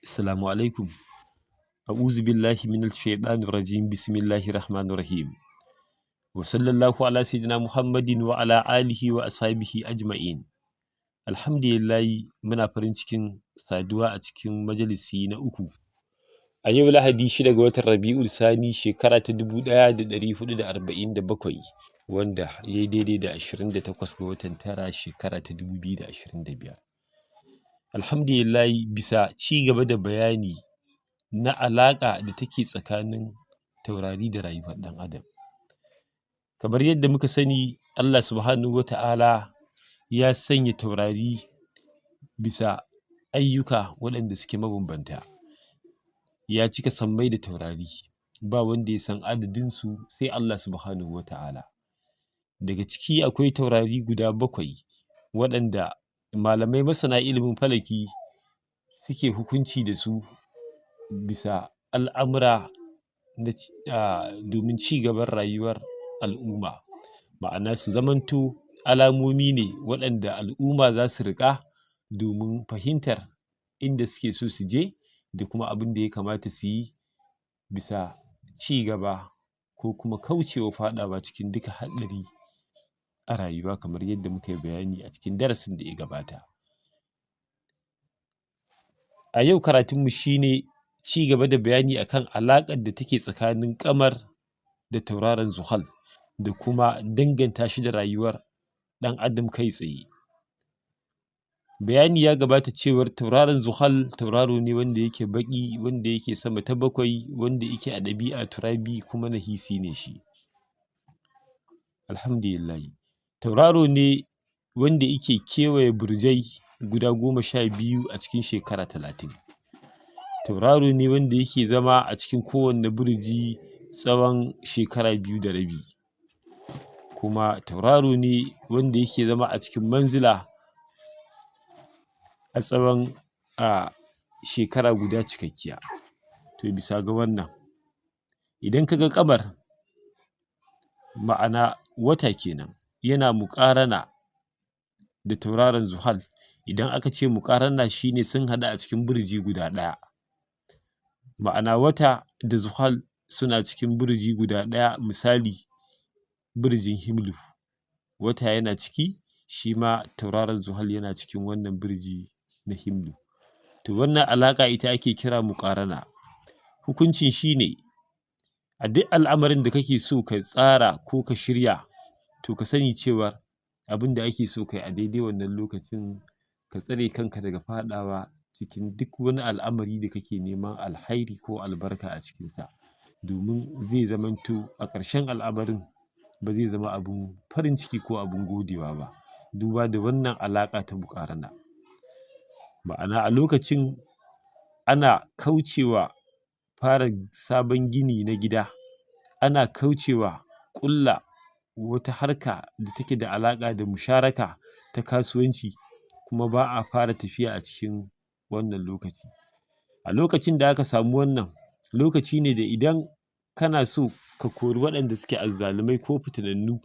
Assalamu alaikum. A'udhu billahi minal shaitanir rajim. Bismillahir rahmanir rahim. Wa sallallahu ala sayyidina Muhammadin wa ala alihi wa ashabihi ajma'in. Alhamdulillahi, muna farin cikin saduwa a cikin majalisi na uku. A yau Lahadi 6 ga watan Rabi'ul Sani shekara ta 1447, wanda ya yi daidai da 28 ga watan tara shekara ta 2025. Alhamdulillahi, bisa ci gaba da bayani na alaƙa da take tsakanin taurari da rayuwar ɗan adam. Kamar yadda muka sani, Allah subhanahu wa ta'ala ya sanya taurari bisa ayyuka waɗanda suke mabambanta. Ya cika sammai da taurari, ba wanda ya san adadinsu sai Allah subhanahu wa ta'ala. Daga ciki akwai taurari guda 7 waɗanda malamai masana ilimin falaki suke hukunci da su bisa al'amura domin ci gaban rayuwar al'umma. Ma'ana su zamanto alamomi ne waɗanda al'umma za su riƙa domin fahimtar inda suke so su je da kuma abin da ya kamata su yi bisa ci gaba ko kuma kaucewa faɗawa cikin duka haɗari a rayuwa, kamar yadda muka yi bayani a cikin darasin da ya gabata. A yau karatunmu shi ne ci gaba da bayani akan alaƙar da take tsakanin ƙamar da tauraron Zuhal da kuma danganta shi da rayuwar ɗan adam kai tsaye. Bayani ya gabata cewar tauraron Zuhal tauraro ne wanda yake baƙi, wanda yake sama ta 7, wanda yake a ɗabi'a turabi kuma nahisi ne shi. Alhamdulillahi, tauraro ne wanda yake kewaye burjai guda 12 a cikin shekara 30. Tauraro ne wanda yake zama a cikin kowanne burji tsawon shekara 2 da rabi. Kuma tauraro ne wanda yake zama a cikin manzila a tsawon shekara guda cikakkiya. To bisa ga wannan, idan ka ga ƙamar, ma'ana wata kenan, yana muƙarana da tauraron Zuhal. Idan aka ce muƙarana shi ne sun haɗu a cikin burji guda ɗaya. Ma'ana wata da Zuhal suna cikin burji guda ɗaya, misali burjin Himlu, wata yana ciki, shi ma tauraron Zuhal yana cikin wannan burji na Himlu. To wannan alaƙa ita ake kira muƙarana. Hukuncin shi ne, a duk al'amarin da kake so ka tsara ko ka shirya, to ka sani cewar abin da ake so ka yi a daidai wannan lokacin, ka tsare kanka daga faɗawa cikin duk wani al'amari da kake neman alhairi ko albarka a cikinsa, domin zai zamanto a ƙarshen al'amarin ba zai zama abin farin ciki ko abin godewa ba, duba da wannan alaƙa ta muƙarana. Ma'ana a lokacin ana kaucewa fara sabon gini na gida, ana kaucewa ƙulla wata harka da take da alaƙa da musharaka ta kasuwanci, kuma ba a fara tafiya a cikin wannan lokaci. A lokacin da aka samu wannan, lokaci ne da idan kana so ka kori waɗanda suke azzalumai ko fitinannu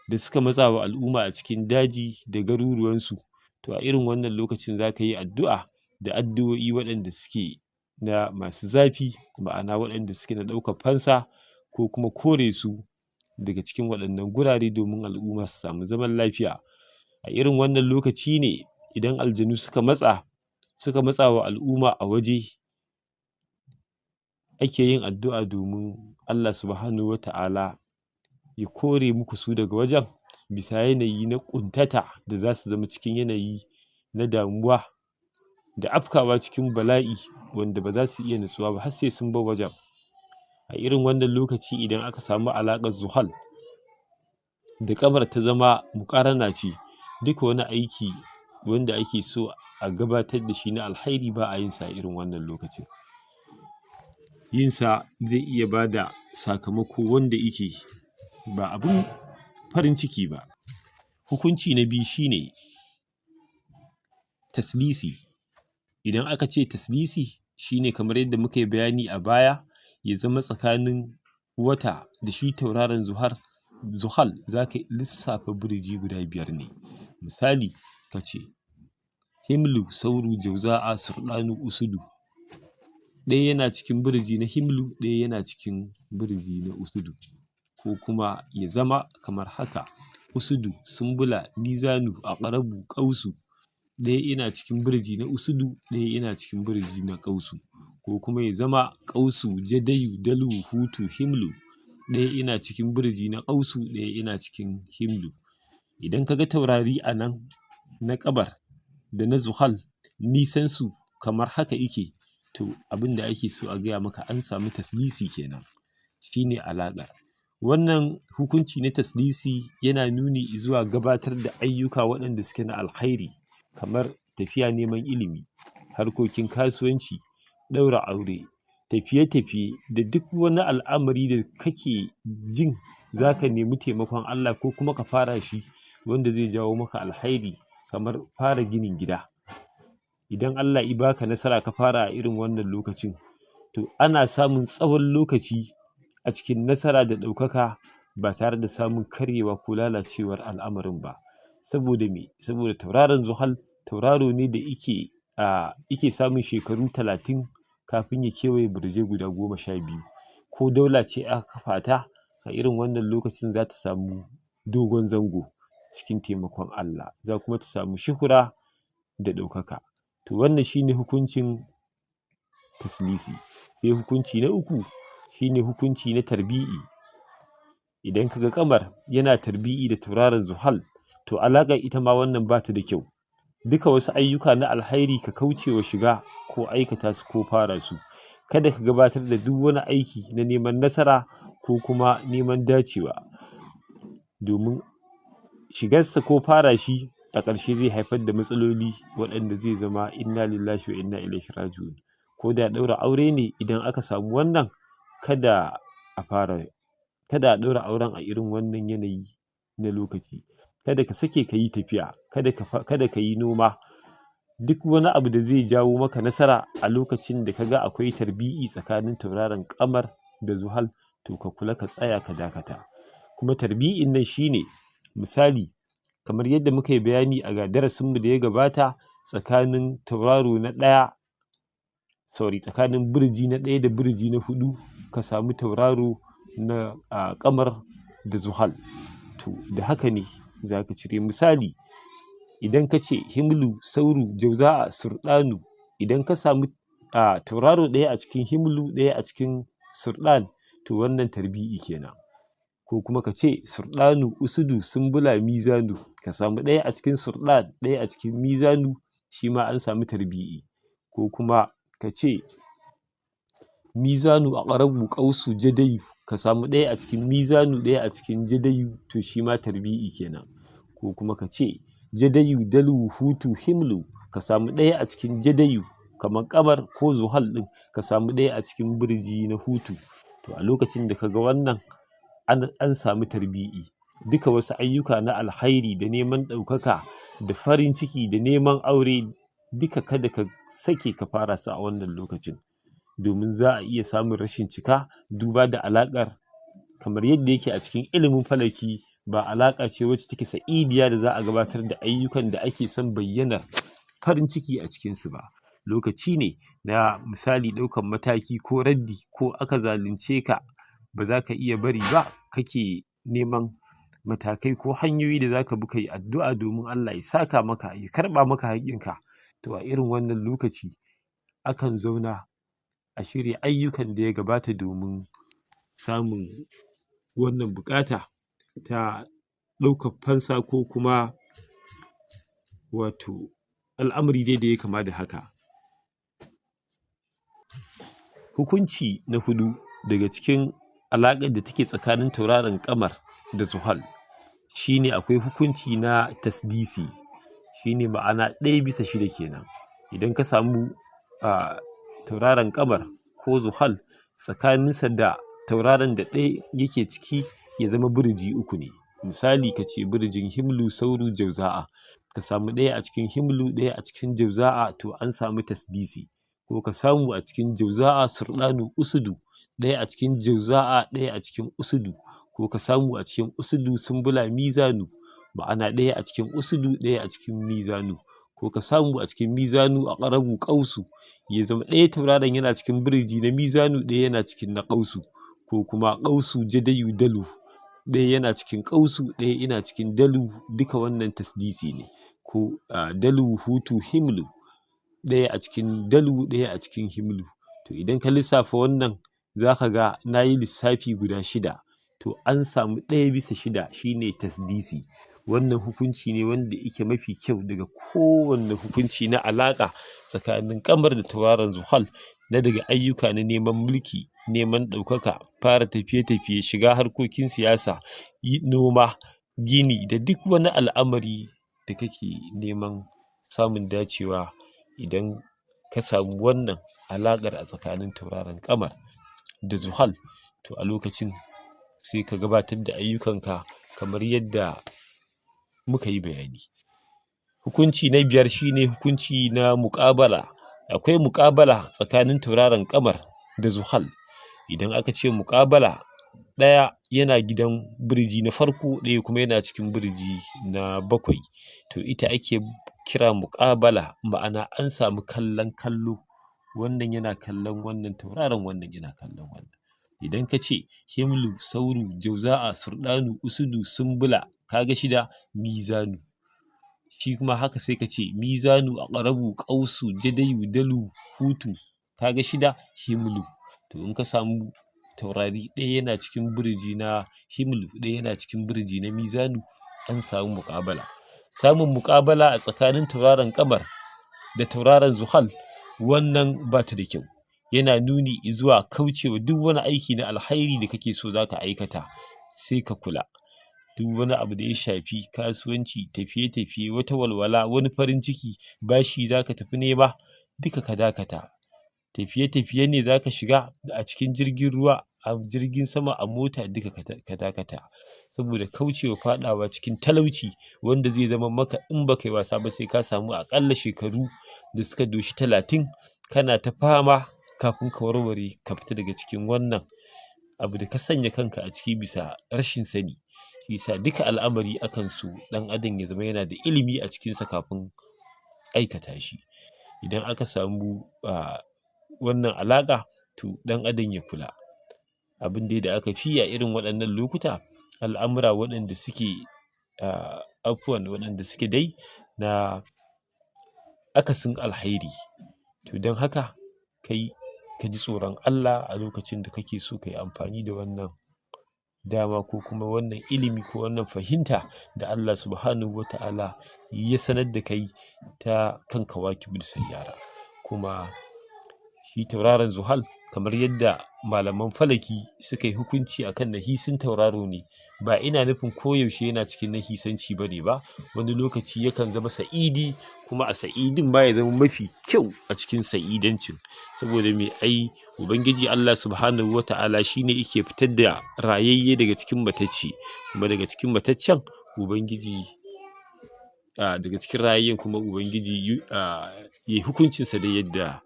da suka matsa wa al'umma a cikin daji da garuruwansu, to a irin wannan lokacin za ka yi addu'a da addu'o'i waɗanda suke na masu zafi, ma'ana waɗanda suke na ɗaukar fansa ko kuma kore su daga cikin waɗannan gurare domin al'umma su samu zaman lafiya. A irin wannan lokaci ne idan aljanu suka matsa wa al'umma a waje, ake yin addu'a domin Allah subhanahu wa ta'ala ya kore muku su daga wajen, bisa yanayi na ƙuntata da za su zama cikin yanayi na damuwa da afkawa cikin bala'i, wanda ba za su iya natsuwa ba har sai sun bar wajen. A irin wannan lokaci idan aka samu alaƙar Zuhal da ƙamar ta zama muƙarana ce, duka wani aiki wanda ake so a gabatar da shi na alhairi ba a yin sa a irin wannan lokacin. Yin sa zai iya ba da sakamako wanda yake ba abin farin ciki ba. Hukunci na biyu shi ne taslisi. Idan aka ce taslisi, shi ne kamar yadda muka yi bayani a baya, ya zama tsakanin wata da shi tauraron Zuhal za ka lissafa burji guda 5 ne. Misali ka ce Himlu, Sauru, Jauza'a, Surɗanu, Usudu. ɗaya yana cikin burji na himlu, ɗaya yana cikin burji na usudu, ko kuma ya zama kamar haka: usudu, sumbula, mizanu, aqrabu, ƙausu. Ɗaya yana cikin burji na usudu, ɗaya yana cikin burji na ƙausu, ko kuma ya zama ƙausu, jadayu, dalu, hutu, himlu. Ɗaya yana cikin burji na ƙausu, ɗaya yana cikin himlu. Idan ka ga taurari a nan na ƙamar da na zuhal, nisansu kamar haka ike, to abin da ake so a gaya maka an samu taslisi kenan, shi ne alaƙa. Wannan hukunci na taslisi yana nuni izuwa gabatar da ayyuka waɗanda suke na alkhairi, kamar tafiya neman ilimi, harkokin kasuwanci, ɗaura aure, tafiye-tafiye, da duk wani al'amari da kake jin za ka nemi taimakon Allah ko kuma ka fara shi wanda zai jawo maka alkhairi, kamar fara ginin gida. Idan Allah i baka nasara ka fara a irin wannan lokacin, to ana samun tsawon lokaci a cikin nasara da ɗaukaka ba tare da samun karyewa ko lalacewar al'amarin ba. Saboda me? Saboda tauraron zuhal tauraro ne da ike samun shekaru 30 kafin ya kewaye burjai guda 12. Ko daula ce aka kafa ta a irin wannan lokacin za ta samu dogon zango cikin taimakon Allah, za kuma ta samu shuhura da ɗaukaka. To wannan shi ne hukuncin taslisi. Sai hukunci na uku, shi ne hukunci na tarbi'i. Idan ka ga ƙamar yana tarbi'i da tauraron zuhal, to alaƙar ita ma wannan ba ta da kyau. Duka wasu ayyuka na alkhairi ka kauce wa shiga ko aikata su ko fara su. Kada ka gabatar da duk wani aiki na neman nasara ko kuma neman dacewa, domin shigarsa ko fara shi a ƙarshe zai haifar da matsaloli waɗanda zai zama inna lillahi wa inna ilaihi raji'un. Ko da ɗaura aure ne, idan aka samu wannan, kada a ɗaura auren a irin wannan yanayi na lokaci. Kada ka sake ka yi tafiya, kada ka yi noma. Duk wani abu da zai jawo maka nasara a lokacin da ka ga akwai tarbi'i tsakanin tauraron ƙamar da zuhal, to ka kula ka tsaya ka dakata. Kuma tarbi'in nan shi ne misali, kamar yadda muka yi bayani a darasinmu da ya gabata, tsakanin burji na ɗaya da burji na 4 ka samu tauraro na ƙamar da zuhal, to da haka ne za ka cire. Misali, idan ka ce himlu, sauru, jauza'a, surɗanu, idan ka samu tauraro ɗaya a cikin himlu, ɗaya a cikin surɗan, to wannan tarbi'i kenan. Ko kuma ka ce surɗanu, usudu, sumbula, mizanu, ka samu ɗaya a cikin surɗan, ɗaya a cikin mizanu, shi ma an samu tarbi'i. Ko kuma ka ce mizanu, aqrabu, ƙausu, jadayu, ka samu ɗaya a cikin mizanu, ɗaya a cikin jadayu, to shi ma tarbi'i kenan. Ko kuma ka ce jadayu, dalu, hutu, himlu, ka samu ɗaya a cikin jadayu kamar ƙamar ko zuhal ɗin, ka samu ɗaya a cikin burji na hutu, to a lokacin da ka ga wannan an samu tarbi'i. Duka wasu ayyuka na alkhairi da neman ɗaukaka da farin ciki da neman aure, duka kada ka sake ka fara su a wannan lokacin, domin za a iya samun rashin cika, duba da alaƙar kamar yadda yake a cikin ilimin falaki, ba alaƙa ce wacce take sa'idiya da za a gabatar da ayyukan da ake son bayyanar farin ciki a cikinsu ba. Lokaci ne na misali ɗaukan mataki ko raddi, ko aka zalunce ka ba za ka iya bari ba, kake neman matakai ko hanyoyi da za ka bi ka yi addu'a domin Allah ya saka maka, ya karɓa maka haƙƙinka. To a irin wannan lokaci akan zauna a shirya ayyukan da ya gabata domin samun wannan buƙata ta ɗaukar fansa, ko kuma wato al'amari dai da ya kama da haka. Hukunci na 4 daga cikin alaƙar da take tsakanin tauraron ƙamar da zuhal, shi ne akwai hukunci na tasdisi, shi ne ma'ana 1/6 kenan. Idan ka samu tauraron ƙamar ko zuhal tsakaninsa da tauraron da ɗaya yake ciki, ya zama burji 3 ne. Misali, ka ce burjin himlu, sauru, jauza'a, ka samu ɗaya a cikin himlu, ɗaya a cikin jauza'a, to an samu tasdisi. Ko ka samu a cikin jauza'a, surɗanu, usudu, ɗaya a cikin jauza'a, ɗaya a cikin usudu. Ko ka samu a cikin usudu, sumbula, mizanu, ma'ana ɗaya a cikin usudu, ɗaya a cikin mizanu. ko ka samu a cikin mizanu aqrabu qausu ya zama ɗaya tauraron yana cikin burji na mizanu, ɗaya yana cikin na qausu, ko kuma qausu jadayu dalu, ɗaya yana cikin qausu ɗaya yana cikin dalu, duka wannan tasdisi ne. Ko dalu hutu himlu, ɗaya a cikin dalu ɗaya a cikin himlu. To idan ka lissafa wannan za ka ga na yi lissafi guda 6, to an samu 1/6 shine tasdisi. Wannan hukunci ne wanda yake mafi kyau daga kowanne hukunci na alaƙa tsakanin ƙamar da tauraron Zuhal, na daga ayyuka na neman mulki, neman ɗaukaka, fara tafiye-tafiye, shiga harkokin siyasa, noma, gini da duk wani al'amari da kake neman samun dacewa. Idan ka samu wannan alaƙar a tsakanin tauraron Ƙamar da Zuhal, to a lokacin sai ka gabatar da ayyukanka kamar yadda muka yi bayani. Hukunci na 5 shine hukunci na muƙabala. Akwai muƙabala tsakanin tauraron Ƙamar da Zuhal. Idan aka ce muƙabala, ɗaya yana gidan burji na farko, ɗaya kuma yana cikin burji na 7, to ita ake kira muƙabala, ma'ana an samu kallon kallo, wannan yana kallon wannan tauraron, wannan yana kallon wannan. Idan ka ce himlu, sauru, jauza'a, surɗanu, usudu, sumbula, kaga 6 mizanu. Shi kuma haka sai ka ce mizanu, aqrabu, qausu, jadayu, dalu, hutu, kaga 6 himlu. To in ka samu taurari, ɗaya yana cikin burji na himlu, ɗaya yana cikin burji na mizanu, an samu muƙabala. Samun muƙabala a tsakanin tauraron Ƙamar da tauraron Zuhal, wannan ba ta da kyau, yana nuni zuwa kaucewa duk wani aiki na alhairi da kake so za ka aikata. Sai ka kula, duk wani abu da ya shafi kasuwanci, tafiye-tafiye, wata walwala, wani farin ciki, bashi za ka tafi nema, duka ka dakata. Tafiye-tafiye ne za ka shiga a cikin jirgin ruwa, a jirgin sama, a mota, duka ka dakata, saboda kaucewa faɗawa cikin talauci wanda zai zama maka in ba kai wasa ba sai ka samu aƙalla shekaru da suka doshi 30 kana ta fama kafin ka warware, ka fita daga cikin wannan abu da ka sanya kanka a ciki bisa rashin sani. Shi yasa duka al'amari akan so ɗan adam ya zama yana da ilimi a cikinsa kafin aikata shi. Idan aka samu wannan alaƙa, to ɗan adam ya kula. Abin dai da aka fi a irin waɗannan lokuta, al'amura waɗanda suke waɗanda suke dai na akasin alhairi. To don haka kai ka ji tsoron Allah a lokacin da kake so ka yi amfani da wannan dama, ko kuma wannan ilimi, ko wannan fahimta da Allah subhanahu wa ta'ala ya sanar da kai ta kan kawakibul sayyara. Kuma shi tauraron Zuhal, kamar yadda malaman falaki suka yi hukunci akan nahisin tauraro ne, ba ina nufin koyaushe yana cikin nahisanci ba ne ba, wani lokaci yakan zama sa'idi, kuma a sa'idin ma ya zama mafi kyau a cikin sa'idancin. Saboda me, ai Ubangiji Allah subhanahu wa ta'ala shi ne yake fitar da rayayye daga cikin matacce, kuma daga cikin mataccen Ubangiji daga cikin rayayyen kuma Ubangiji ya yi hukuncinsa da yadda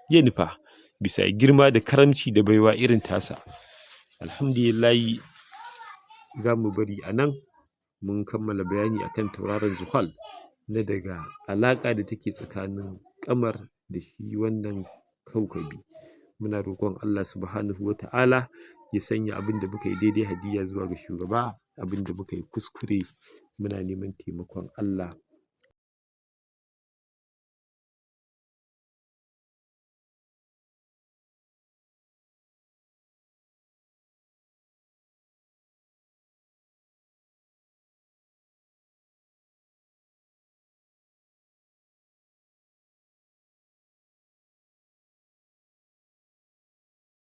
ya nufa, bisa girma da karamci da baiwa irin tasa. Alhamdulillahi, za mu bari a nan, mun kammala bayani akan tauraron Zuhal, na daga alaƙa da take tsakanin Ƙamar da shi wannan kaukabi. Muna roƙon Allah subhanahu wa ta'ala ya sanya abin da muka yi daidai hadiya zuwa ga shugaba, abin da muka yi kuskure muna neman taimakon Allah